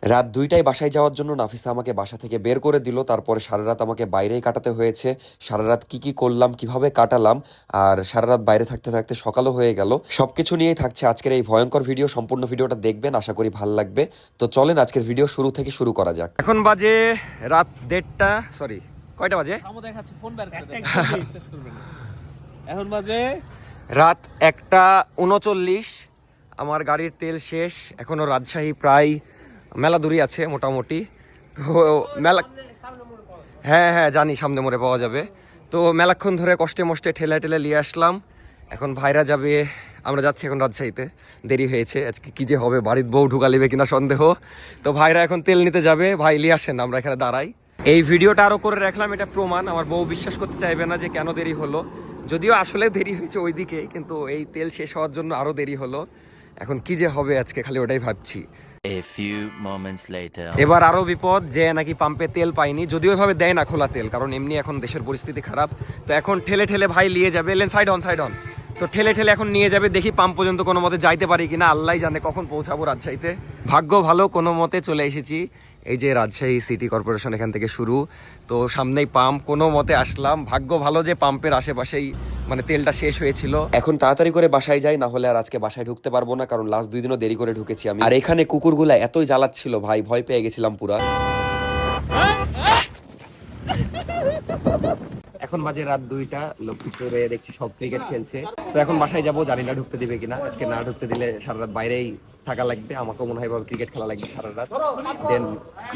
রাত ২টায় বাসায় যাওয়ার জন্য নাফিসা আমাকে বাসা থেকে বের করে দিল। তারপরে সারা রাত আমাকে বাইরেই কাটাতে হয়েছে। সারা রাত কি করলাম, কিভাবে কাটালাম, আর সারা রাত বাইরে থাকতে থাকতে সকালও হয়ে গেল। সবকিছু নিয়েই থাকছে আজকের এই ভয়ঙ্কর ভিডিও। সম্পূর্ণ ভিডিওটা দেখবেন, আশা করি ভালো লাগবে। তো চলেন আজকের ভিডিও শুরু থেকে শুরু করা যাক। এখন বাজে রাত 1:30, সরি কয়টা বাজে? এখন বাজে রাত 1:39। আমার গাড়ির তেল শেষ। এখনো রাজশাহী প্রায় মেলা দূরই আছে মোটামুটি। তো মেলা, হ্যাঁ জানি সামনে মোড়ে পাওয়া যাবে। তো মেলাক্ষণ ধরে কষ্টে মষ্টে ঠেলে ঠেলে নিয়ে আসলাম। এখন ভাইরা যাবে, আমরা যাচ্ছি এখন রাজশাহীতে। দেরি হয়েছে আজকে, কি যে হবে, বাড়ির বউ ঢুকালিবে কিনা সন্দেহ। তো ভাইরা এখন তেল নিতে যাবে। ভাই নিয়ে আসেন, আমরা এখানে দাঁড়াই। এই ভিডিওটা আরও করে রাখলাম, এটা প্রমাণ। আমার বউ বিশ্বাস করতে চাইবে না যে কেন দেরি হলো, যদিও আসলে দেরি হয়েছে ওইদিকে, কিন্তু এই তেল শেষ হওয়ার জন্য আরও দেরি হলো। এখন কি যে হবে আজকে, খালি ওটাই ভাবছি। A few moments later. এবার আরো বিপদ, যে নাকি পাম্পে তেল পাইনি, যদিও এভাবে দেয় না খোলা তেল, কারণ এমনি এখন দেশের পরিস্থিতি খারাপ। তো এখন ঠেলে ঠেলে ভাই নিয়ে যাবে, লেন সাইড অন। তো ঠেলে ঠেলে এখন নিয়ে যাবে, দেখি পাম্প পর্যন্ত কোনো মতে যাইতে পারি কিনা, আল্লাহ জানে কখন পৌঁছাবো রাজশাহীতে। ভাগ্য ভালো, কোনো মতে চলে এসেছি। এই যে রাজশাহী সিটি কর্পোরেশন, এখান থেকে শুরু। তো সামনেই পাম্প, কোনো মতে আসলাম। ভাগ্য ভালো যে পাম্পের আশেপাশেই মানে তেলটা শেষ হয়েছিল। এখন তাড়াতাড়ি করে বাসায় যাই, না হলে আর আজকে বাসায় ঢুকতে পারবো না, কারণ লাস্ট 2 দিনও দেরি করে ঢুকেছি আমি। আর এখানে কুকুরগুলা এতই জ্বালাচ্ছিল ভাই, ভয় পেয়ে গেছিলাম পুরা। এখন বাজে রাত 2টা, লক্ষ্মীপুরে দেখছি সব ক্রিকেট খেলছে। তো এখন বাসায় যাবো, জানি না ঢুকতে দিবে কিনা। আজকে না ঢুকতে দিলে সারা রাত বাইরেই থাকা লাগবে। আমাকেও মনে হয় ক্রিকেট খেলা লাগবে সারা রাত। দেন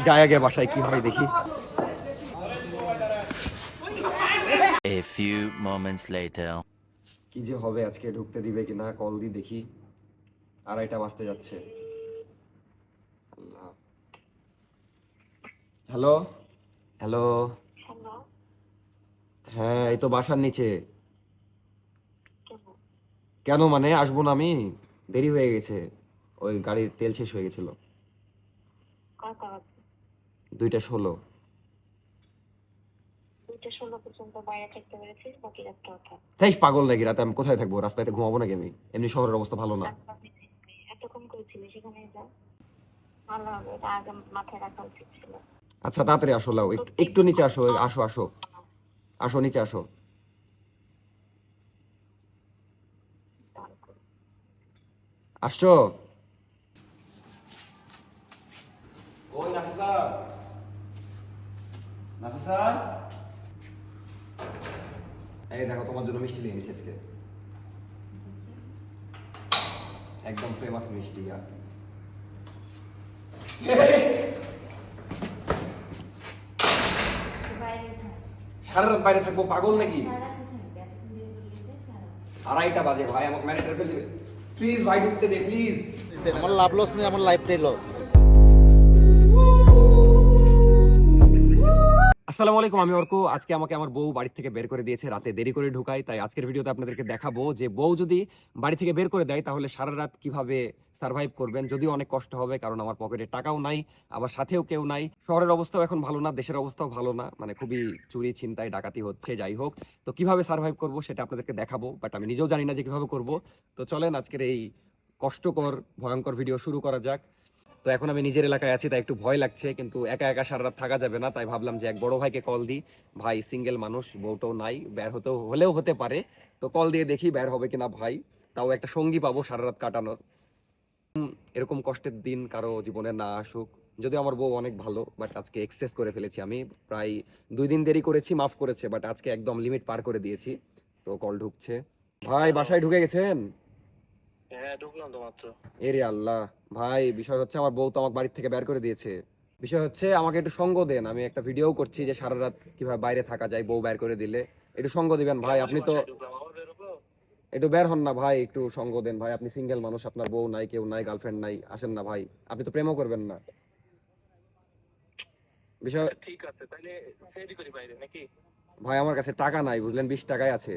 যাই আগে বাসায়, কি হয় দেখি। A few moments later. কি যে হবে আজকে, ঢুকতে দিবে কিনা, কল দি দেখি। 2:30 বাজতে যাচ্ছে। আল্লাহ। Hello hello. হ্যাঁ, এই তো বাসার নিচে। কেন মানে, আসবো না আমি? দেরি হয়ে গেছে, ওই গাড়ির তেল শেষ হয়ে গেছিল। 2:16। তাইস পাগল নাকি, রাতে আমি কোথায় থাকবো? রাস্তায় ঘুমাবো নাকি আমি? এমনি শহরের অবস্থা ভালো না। আচ্ছা তাড়াতাড়ি আসো, লাও একটু নিচে আসো, আসো নিচে আসো। আসছো? ওই নাফিসা, নাফিসা, এই দেখো তোমার জন্য মিষ্টি নিয়ে এসেছি আজকে। একদম ফেমাস মিষ্টি। সারা রাত বাইরে থাকবো, পাগল নাকি? 2:30 বাজে ভাই, আমাকে ম্যানেজার ফেলে দিবে। প্লিজ ভাই ঢুকতে দে প্লিজ। আমার লাভ লস নেই, আমার লাইফটাই লস। আসসালামু আলাইকুম, আমি অর্ক। আজকে আমাকে আমার বউ বাড়ি থেকে বের করে দিয়েছে, রাতে দেরি করে ঢুকাই। তাই আজকের ভিডিওতে আপনাদেরকে দেখাবো যে বউ যদি বাড়ি থেকে বের করে দেয় তাহলে সারা রাত কিভাবে সার্ভাইভ করবেন। যদিও অনেক কষ্ট হবে, কারণ আমার পকেটে টাকাও নাই, আবার সাথেও কেউ নাই। শহরের অবস্থাও এখন ভালো না, দেশের অবস্থাও ভালো না, মানে খুবই চুরি ছিনতাই ডাকাতি হচ্ছে। যাই হোক, তো কিভাবে সার্ভাইভ করবো সেটা আপনাদেরকে দেখাবো, বাট আমি নিজেও জানি না যে কিভাবে করব। তো চলেন আজকের এই কষ্টকর ভয়ঙ্কর ভিডিও শুরু করা যাক। তো এখন আমি নিজের এলাকায় আছি, তাই একটু ভয় লাগছে, কিন্তু একা একা সারা রাত থাকা যাবে না। তাই ভাবলাম যে এক বড় ভাইকে কল দিই। ভাই সিঙ্গেল মানুষ, বউটাও নাই, বের হলেও হতে পারে। তো কল দিয়ে দেখি বের হবে কিনা ভাই, তাও একটা সঙ্গী পাবো সারা রাত কাটানোর। এরকম কষ্টের দিন কারো জীবনে না আসুক। যদিও আমার বউ অনেক ভালো, বাট আজকে এক্সেস করে ফেলেছি আমি। প্রায় 2 দিন দেরি করেছি, মাফ করেছে, বাট আজকে একদম লিমিট পার করে দিয়েছি। তো কল ঢুকছে। ভাই বাসায় ঢুকে গেছেন? হ্যাঁ ঢুকলাম তো মাত্র। এরে আল্লাহ। ভাই বিষয় হচ্ছে, আমার বউ তো আমাকে বাড়ি থেকে বের করে দিয়েছে। বিষয় হচ্ছে, আমাকে একটু সঙ্গ দেন। আমি একটা ভিডিও করছি যে সারা রাত কিভাবে বাইরে থাকা যায় বউ বের করে দিলে। একটু সঙ্গ দিবেন ভাই, আপনি তো একটু বের হন না ভাই, একটু সঙ্গ দেন ভাই। আপনি সিঙ্গেল মানুষ, আপনার বউ নাই, কেউ নাই, গার্লফ্রেন্ড নাই, আসেন না ভাই। আপনি তো প্রেমও করবেন না। বিষয় ঠিক আছে, তাহলে সেরি করি বাইরে নাকি? ভাই আমার কাছে টাকা নাই, বুঝলেন, 20 টাকায় আছে।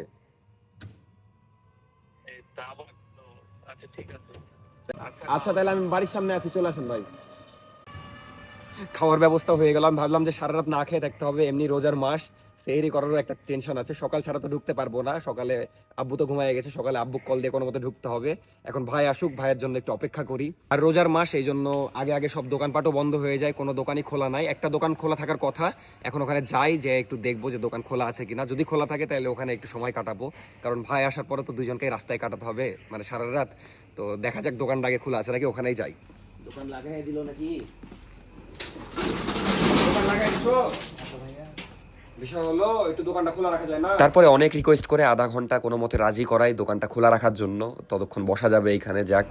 এই তা আবার তো, আচ্ছা ঠিক আছে। আচ্ছা তাহলে আমি বাড়ির সামনে আছি, চলে আসেন ভাই। খাওয়ার ব্যবস্থা হয়ে গেল। আমি ভাবলাম যে সারা রাত না খেয়ে থাকতে হবে, এমনি রোজার মাস, সেহরি করারও একটা টেনশন আছে, সকাল ছাড়া তো ঢুকতে পারবো না, সকালে আব্বু তো ঘুমায় গেছে, সকালে আব্বু কল দিয়ে কোনো মতে ঢুকতে হবে। এখন ভাই আসুক, ভাইয়ের জন্য একটু অপেক্ষা করি। আর রোজার মাস, এই জন্য আগে আগে সব দোকানপাটও বন্ধ হয়ে যায়, কোনো দোকানই খোলা নাই। একটা দোকান খোলা থাকার কথা, এখন ওখানে যাই, যে একটু দেখবো যে দোকান খোলা আছে কিনা। যদি খোলা থাকে তাহলে ওখানে একটু সময় কাটাবো, কারণ ভাই আসার পরে তো দুইজনকে রাস্তায় কাটাতে হবে, মানে সারা রাত। তো দেখা যাক দোকানটা আগে খোলা আছে নাকি, ওখানেই যাই। দোকান লাগাই দিল নাকি? দোকান লাগাই দিছো? বিষয় হলো একটু দোকানটা খোলা রাখা যায় না। তারপরে অনেক রিকোয়েস্ট করে আধা ঘন্টা কোনো মতে রাজি করাই দোকানটা খোলা রাখার জন্য, ততক্ষণ বসা যাবে এইখানে। যাক,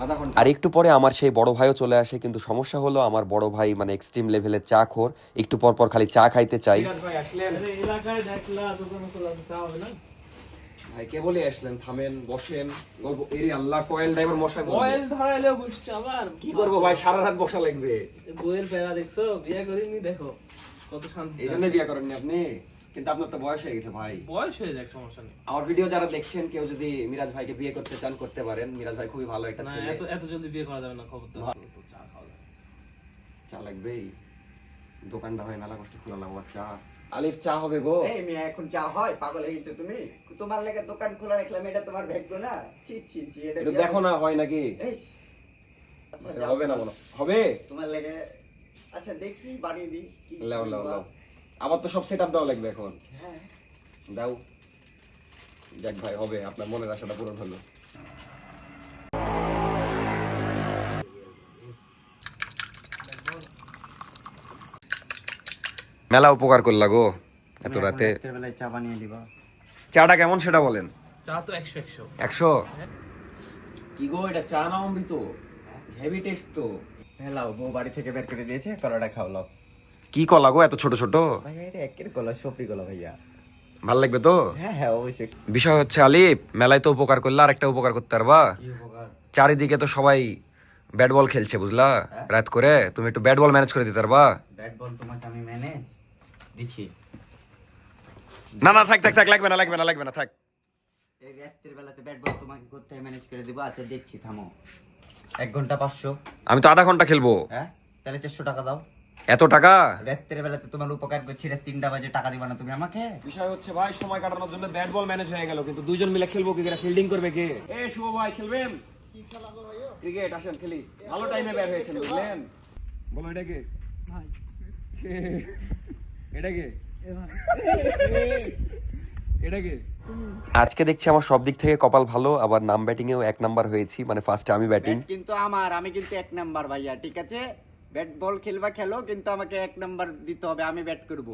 আধা ঘন্টা। আর একটু পরে আমার সেই বড় ভাইও চলে আসে, কিন্তু সমস্যা হলো আমার বড় ভাই মানে এক্সট্রিম লেভেলের চা খোর, একটু পর পর খালি চা খাইতে চাই। ভাই আসলেন? এলাকায় দেখলা দোকান খোলা চা হবে না? ভাই কে বলে আসলেন? থামেন, বসেন। এরি আল্লাহ, কয়েল ড্রাইভার মশাই বলবে। কয়েল ধরাইলেও বুঝছো আবার কি করবো ভাই, সারা রাত বসা লাগবে। বইয়ের প্যারা দেখছো, বিয়ে করিনি, দেখো কত শান্তি। এই জন্য বিয়ে করেননি আপনি? কিন্তু আপনার তো বয়স হয়ে গেছে ভাই। বয়স হয়ে যাক, সমস্যা নেই। আমার ভিডিও যারা দেখছেন, কেউ যদি মিরাজ ভাইকে বিয়ে করতে চান করতে পারেন। মিরাজ ভাই খুবই ভালো একটা না, ছেলে। এত জলদি বিয়ে করা যাবে না, খবরদার। চা খাওয়া যাবে। চা লাগবেই, দোকানটা হয় মেলা কষ্ট খোলা লাগবে। চা আলিফ, চা হবে গো। এই মেয়ে এখন চা হয়? পাগল হয়ে গেছো তুমি? তোমার লেগে দোকান খোলা রাখলাম, এটা তোমার ভাগ্য না? ছি ছি ছি, এটা একটু দেখো না হয় নাকি। ইস, আচ্ছা, যাও। হবে না বলো? হবে। তোমার লেগে আচ্ছা দেখি বাড়ি দি কি লাও লাও লাও, আবার তো সব সেটআপ দেওয়া লাগবে এখন। হ্যাঁ, দাও। যাক ভাই, হবে, আপনার মনের আশাটা পূরণ হলো। মেলা উপকার করলা গো এত রাতে। রাতের বেলায় চা বানিয়ে দিবা। চাটা কেমন সেটা বলেন। চা তো 100 100? কি গো, এটা চা না অমৃত? হেভি টেস্ট তো। হেলাও, বউ বাড়ি থেকে বের করে দিয়েছে, কলাটা খাওয়ালাও। কি কলা গো এত ছোট ছোট? ভাইয়া এটা একের কলা, সপি কলা ভাইয়া। ভাল লাগবে তো? হ্যাঁ হ্যাঁ, অবশ্যই। বিষয় হচ্ছে আলিফ, মেলায় তো উপকার করলে আর একটা উপকার করতে পারবা। কি উপকার? চারিদিকে তো সবাই ব্যাট বল খেলছে, বুঝলা, রাত করে। তুমি একটু ব্যাট বল ম্যানেজ করে দিতে পারবা? ব্যাট বল তোমাকে আমি ম্যানেজ দিচ্ছি। না না, থাক থাক থাক, লাগবে না লাগবে না লাগবে না, থাক। এই রাতের বেলাতে ব্যাট বল তোমাকে করতে ম্যানেজ করে দিব। আচ্ছা দেখছি, থামো। 1 ঘন্টা 500। আমি তো আধা ঘন্টা খেলবো। হ্যাঁ, তাহলে 400 টাকা দাও। এত টাকা? রাতের বেলাতে তোমার উপকার করছি, রাত 3টা বাজে টাকা দিবা না তুমি আমাকে? বিষয় হচ্ছে ভাই, সময় কাটানোর জন্য ব্যাট বল ম্যানেজ হয়ে গেল, কিন্তু দুইজন মিলে খেলবো কি করে? ফিল্ডিং করবে কে? এ শুভ ভাই, খেলবেন? ক্রিকেট আসেন খেলি, ভালো টাইমে ব্যাট হয়েছেন, বুঝলেন? বলো, এটা কে ভাই? এটা কে? এটা কে? আজকে দেখছি আমার সব দিক থেকে কপাল ভালো, আবার নাম ব্যাটিং এও 1 নাম্বার হয়েছি, মানে ফার্স্টে আমি ব্যাটিং। ব্যাট কিন্তু আমি কিন্তু 1 নাম্বার ভাইয়া, ঠিক আছে? ব্যাট বল খেলবা খেলো, কিন্তু আমাকে 1 নাম্বার দিতে হবে, আমি ব্যাট করব।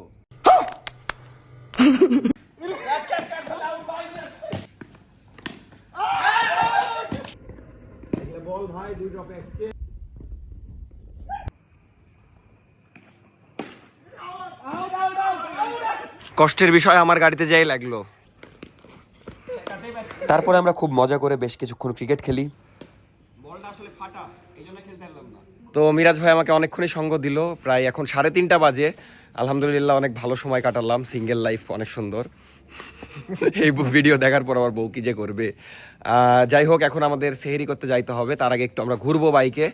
বল ভাই, 2 ড্রপে আসছে। কষ্টের বিষয় আমার গাড়িতে যাই লাগলো। তারপরে আমরা খুব মজা করে বেশ কিছুক্ষণ ক্রিকেট খেলি। বলটা আসলে ফাটা, এইজন্য খেলতে পারলাম না। তো মিরাজ ভাই আমাকে অনেকক্ষণই সঙ্গ দিল, প্রায় এখন 3:30 বাজে। আলহামদুলিল্লাহ অনেক ভালো সময় কাটালাম, সিঙ্গেল লাইফ অনেক সুন্দর। এই ভিডিও দেখার পর আমার বউ কি যে করবে। যাই হোক, এখন আমাদের সেহরি করতে যাইতে হবে, তার আগে একটু আমরা ঘুরবো বাইকে,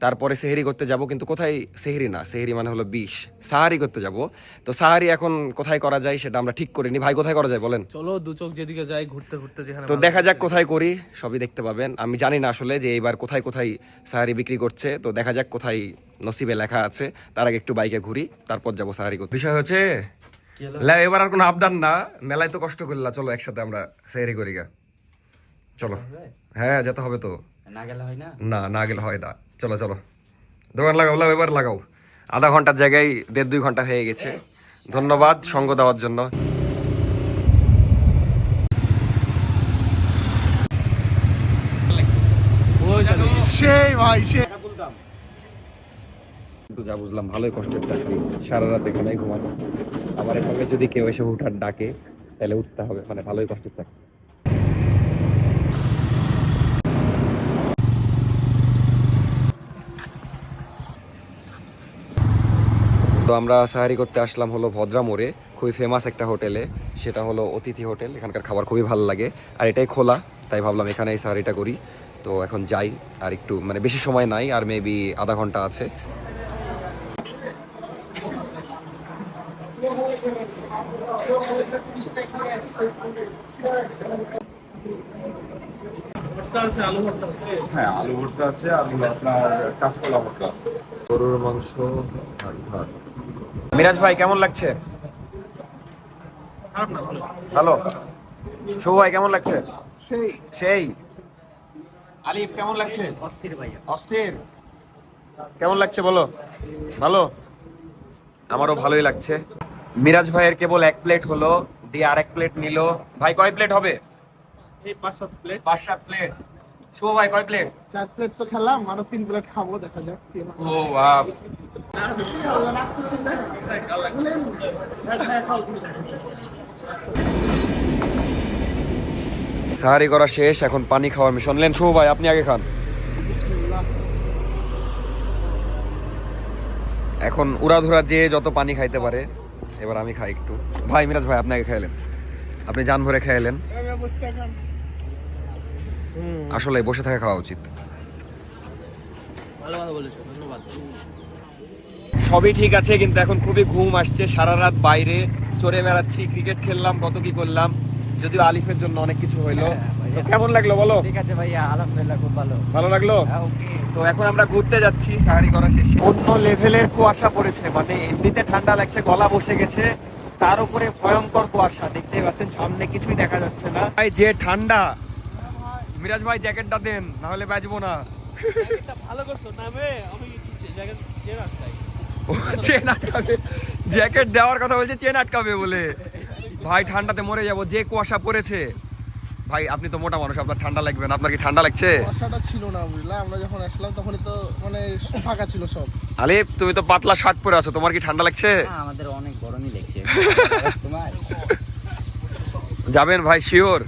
তারপরে সেহরি করতে যাব। কিন্তু কোথায়? সেহরি না, সেহরি মানে হলো 20, সাহারি করতে যাব। তো সাহারি এখন কোথায় করা যায় সেটা আমরা ঠিক করিনি। ভাই, কোথায় করা যায় বলেন? চলো, দু চোখ যেদিকে যাই, ঘুরতে ঘুরতে যেখানে। তো দেখা যাক কোথায় করি, সবই দেখতে পাবেন। আমি জানি না আসলে যে এইবার কোথায় কোথায় সাহারি বিক্রি করছে, তো দেখা যাক কোথায় নসিবে লেখা আছে। তার আগে একটু বাইকে ঘুরি, তারপর যাবো সাহারি করতে। বিষয় হচ্ছে এবার আর কোনো আবদার না, মেলায় তো কষ্ট করলা, চলো একসাথে আমরা সেহরি করি গা। চলো। হ্যাঁ, যেতে হবে তো। না গেলে হয় না? না, না গেলে হয় না। চলো চলো, দোকান লাগাও, এবার লাগাও। আধা ঘন্টার জায়গায় 1.5-2 ঘন্টা হয়ে গেছে। ধন্যবাদ সঙ্গ দেওয়ার জন্য। সেই ভাই, সেই কিন্তু যা বুঝলাম ভালোই কষ্টের চাকরি, সারা রাত এখানে ঘুমানো, আবার এখানে যদি কেউ এসে উঠার ডাকে তাহলে উঠতে হবে, মানে ভালোই কষ্টের চাকরি। তো আমরা সাহারি করতে আসলাম হলো ভদ্রা মোড়ে, খুবই ফেমাস একটা হোটেলে, সেটা হলো অতিথি হোটেল। এখানকার খাবার খুবই ভালো লাগে, আর এটাই খোলা, তাই ভাবলাম এখানেই সাহারিটা করি। তো এখন যাই, আর একটু মানে বেশি সময় নাই, আর মেবি আধা ঘন্টা আছে। ভর্তা আছে, আলু ভর্তা আছে। হ্যাঁ, আলু ভর্তা আছে, আলু আপনার কাঁচকলা ভর্তা আছে। গরুর মাংস আর ভাত। মিরাজ ভাই কেমন লাগছে? খারাপ না, ভালো। ভালো। শুভ ভাই কেমন লাগছে? সেই। আলিফ কেমন লাগছে? অস্থির ভাইয়া। অস্থির। কেমন লাগছে বলো? ভালো। আমারও ভালোই লাগছে। মিরাজ ভাইয়ের কেবল 1 প্লেট হলো, দিয়ে আর 1 প্লেট নিল। ভাই কয় প্লেট হবে? এই 5-7 প্লেট। 5-7 প্লেট। শুভ ভাই কয় প্লেট? 4 প্লেট তো খেলাম, আরো 3 প্লেট খাবো, দেখা যাক কি হয়। ও বাহ। সাহারি করা শেষ, এখন পানি খাওয়ার মিশন। লেন শুভ ভাই আপনি আগে খান। বিসমিল্লাহ। এখন উড়াধুরা যে যত পানি খাইতে পারে, এবার আমি খাই একটু। ভাই মিরাজ ভাই আপনি আগে খাইলেন, আপনি জান ভরে খাইলেন। আমি অবস্থা এখন আসলে বসে থাকা খাওয়া উচিত। ভালো কথা বলেছো, ধন্যবাদ। সবই ঠিক আছে, কিন্তু এখন খুবই ঘুম আসছে। সারা রাত বাইরে চড়ে বেড়াচ্ছি, ক্রিকেট খেললাম, কত কি করলাম, যদিও আলিফের জন্য অনেক কিছু হইলো। তো কেমন লাগলো বলো? ঠিক আছে ভাইয়া, আলহামদুলিল্লাহ খুব ভালো। ভালো লাগলো। ওকে। তো এখন আমরা ঘুরতে যাচ্ছি সাহারি করা শেষে। অন্য লেভেলের কুয়াশা পড়েছে, মানে এমনিতে ঠান্ডা লাগছে, গলা বসে গেছে, তার উপরে ভয়ঙ্কর কুয়াশা। দেখতেই পাচ্ছেন সামনে কিছুই দেখা যাচ্ছে না। ভাই যে ঠান্ডা, মিরাজ ভাই জ্যাকেটটা দেন, না হলে বাঁচবো না। জ্যাকেটটা ভালো করছো, নামে আমি জ্যাকেট চেন আটকাই। ও চেন আটকাবে, জ্যাকেট দেওয়ার কথা বলছে, চেন আটকাবে বলে। ভাই ঠান্ডাতে মরে যাবো, যে কুয়াশা পড়েছে। ভাই আপনি তো মোটা মানুষ, আপনার ঠান্ডা লাগবে না। আপনার কি ঠান্ডা লাগছে? কুয়াশাটা ছিল না, বুঝলা? আমরা যখন আসলাম তখনই তো মানে ফাঁকা ছিল সব। আলিফ তুমি তো পাতলা শার্ট পরে আছো, তোমার কি ঠান্ডা লাগছে? আমাদের অনেক গরমই লাগছে। তোমার যাবেন ভাই শিওর?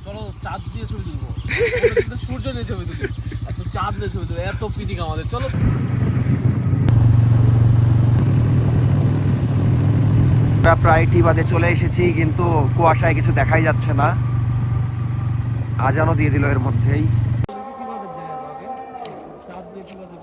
চলো চাঁদ দিয়ে ছবি তুলবো। কিন্তু সূর্য দিয়ে ছবি তুলি, আচ্ছা চাঁদ দিয়ে ছবি তুলবো, এত পিটিক আমাদের। চলো। আমরা প্রায় টিবাদে চলে এসেছি, কিন্তু কুয়াশায় কিছু দেখাই যাচ্ছে না। আজানও দিয়ে দিল এর মধ্যেই। চাঁদ দিয়ে কিভাবে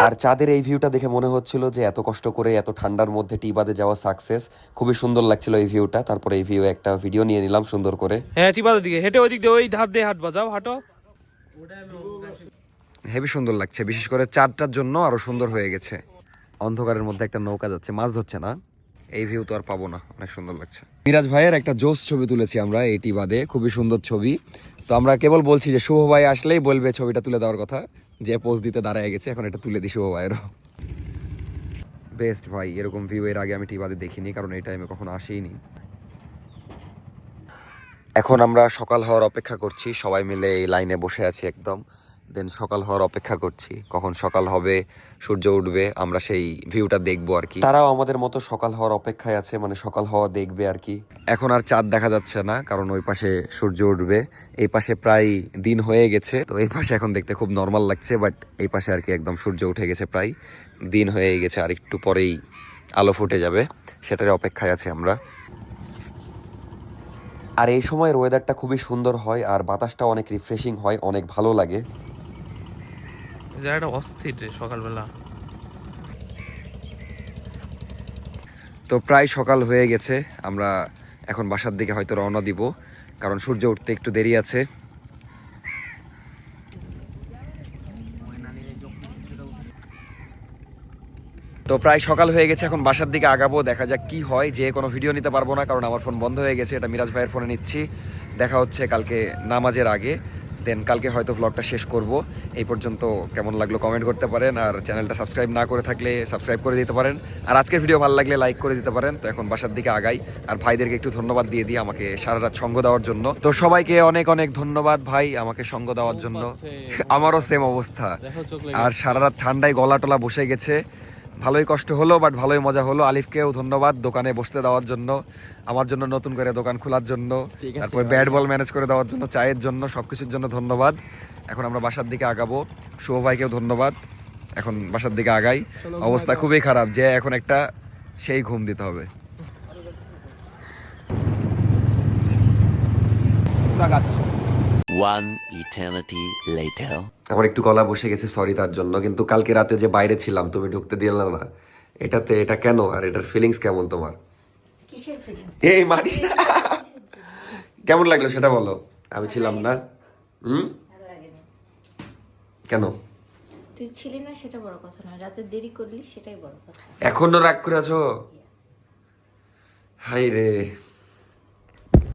আর চাঁদের এই ভিউটা দেখে মনে হচ্ছিল যে এত কষ্ট করে এত ঠান্ডার মধ্যে টিবাদে যাওয়া সাকসেস। খুবই সুন্দর লাগছিল এই ভিউটা। তারপরে এই ভিউ একটা ভিডিও নিয়ে নিলাম সুন্দর করে। হ্যাঁ টিবাদের দিকে হেঁটে, ওই দিক দিয়ে, ওই ধার দিয়ে হাঁটবা, যাও হাঁটো। হেবি সুন্দর লাগছে, বিশেষ করে চাঁদটার জন্য আরো সুন্দর হয়ে গেছে। অন্ধকারের মধ্যে একটা নৌকা যাচ্ছে, মাছ ধরছে না। এই ভিউ তো আর পাবো না, অনেক সুন্দর লাগছে। মিরাজ ভাইয়ের একটা জোস ছবি তুলেছি আমরা এই টিবাদে, খুবই সুন্দর ছবি। তো আমরা কেবল বলছি যে শুভ ভাই আসলেই বলবে ছবিটা তুলে দেওয়ার কথা, যে পোজ দিতে দাঁড়ায় গেছে। এখন এটা তুলে দিই শুভ ভাইয়েরও। বেস্ট ভাই, এরকম ভিউ এর আগে আমি টিবাদে দেখিনি, কারণ এই টাইমে কখনো আসিনি। এখন আমরা সকাল হওয়ার অপেক্ষা করছি, সবাই মিলে এই লাইনে বসে আছি একদম। দেন সকাল হওয়ার অপেক্ষা করছি, কখন সকাল হবে, সূর্য উঠবে, আমরা সেই ভিউটা দেখবো আর কি। তারাও আমাদের মতো সকাল হওয়ার অপেক্ষায় আছে, মানে সকাল হওয়া দেখবে আর কি। এখন আর চাঁদ দেখা যাচ্ছে না, কারণ ওই পাশে সূর্য উঠবে। এই পাশে প্রায় দিন হয়ে গেছে, তো এই পাশে এখন দেখতে খুব নর্মাল লাগছে, বাট এই পাশে আর কি একদম সূর্য উঠে গেছে, প্রায় দিন হয়ে গেছে। আর একটু পরেই আলো ফুটে যাবে, সেটার অপেক্ষায় আছি আমরা। আর এই সময়ের ওয়েদারটা খুবই সুন্দর হয়, আর বাতাসটা অনেক রিফ্রেশিং হয়, অনেক ভালো লাগে। জায়গাটা অস্থির রে সকালবেলা। তো প্রায় সকাল হয়ে গেছে, আমরা এখন বাসার দিকে হয়তো রওনা দিব, কারণ সূর্য উঠতে একটু দেরি আছে। তো প্রায় সকাল হয়ে গেছে, এখন বাসার দিকে আগাবো, দেখা যাক কি হয়। যে কোনো ভিডিও নিতে পারবো না, কারণ আমার ফোন বন্ধ হয়ে গেছে। এটা মিরাজ ভাইয়ের ফোনে নিচ্ছি। দেখা হচ্ছে কালকে নামাজের আগে, দেন কালকে হয়তো ব্লগটা শেষ করব। এই পর্যন্ত কেমন লাগলো কমেন্ট করতে পারেন, আর চ্যানেলটা সাবস্ক্রাইব না করে থাকলে সাবস্ক্রাইব করে দিতে পারেন, আর আজকের ভিডিও ভালো লাগলে লাইক করে দিতে পারেন। তো এখন বাসার দিকে আগাই, আর ভাইদেরকে একটু ধন্যবাদ দিয়ে দিই আমাকে সারা রাত সঙ্গ দেওয়ার জন্য। তো সবাইকে অনেক অনেক ধন্যবাদ ভাই আমাকে সঙ্গ দেওয়ার জন্য। আমারও সেম অবস্থা, দেখো চোখ আর সারা রাত ঠান্ডায় গলা টলা বসে গেছে। ভালোই কষ্ট হলো, বাট ভালোই মজা হলো। আলিফকেও ধন্যবাদ দোকানে বসতে দেওয়ার জন্য, আমার জন্য নতুন করে দোকান খোলার জন্য, তারপর ব্যাট বল ম্যানেজ করে দেওয়ার জন্য, চায়ের জন্য, সবকিছুর জন্য ধন্যবাদ। এখন আমরা বাসার দিকে আগাবো। শুভ ভাইকেও ধন্যবাদ। এখন বাসার দিকে আগাই। অবস্থা খুবই খারাপ, যে এখন একটা সেই ঘুম দিতে হবে। One eternity later. আমার একটু গলা বসে গেছে, সরি তার জন্য। কিন্তু কালকে রাতে যে বাইরে ছিলাম, তুমি ঢুকতে দিলে না, এটা কেন, আর এটার ফিলিংস কেমন তোমার? কিসের ফিলিং? এই মারিস না। কেমন লাগলো সেটা বলো। আমি ছিলাম না। ভালো লাগেনি। কেন? তুই ছিলি না সেটা বড় কথা নয়, রাতে দেরি করলি সেটাই বড় কথা। এখনো রাগ করে আছো? হাই রে।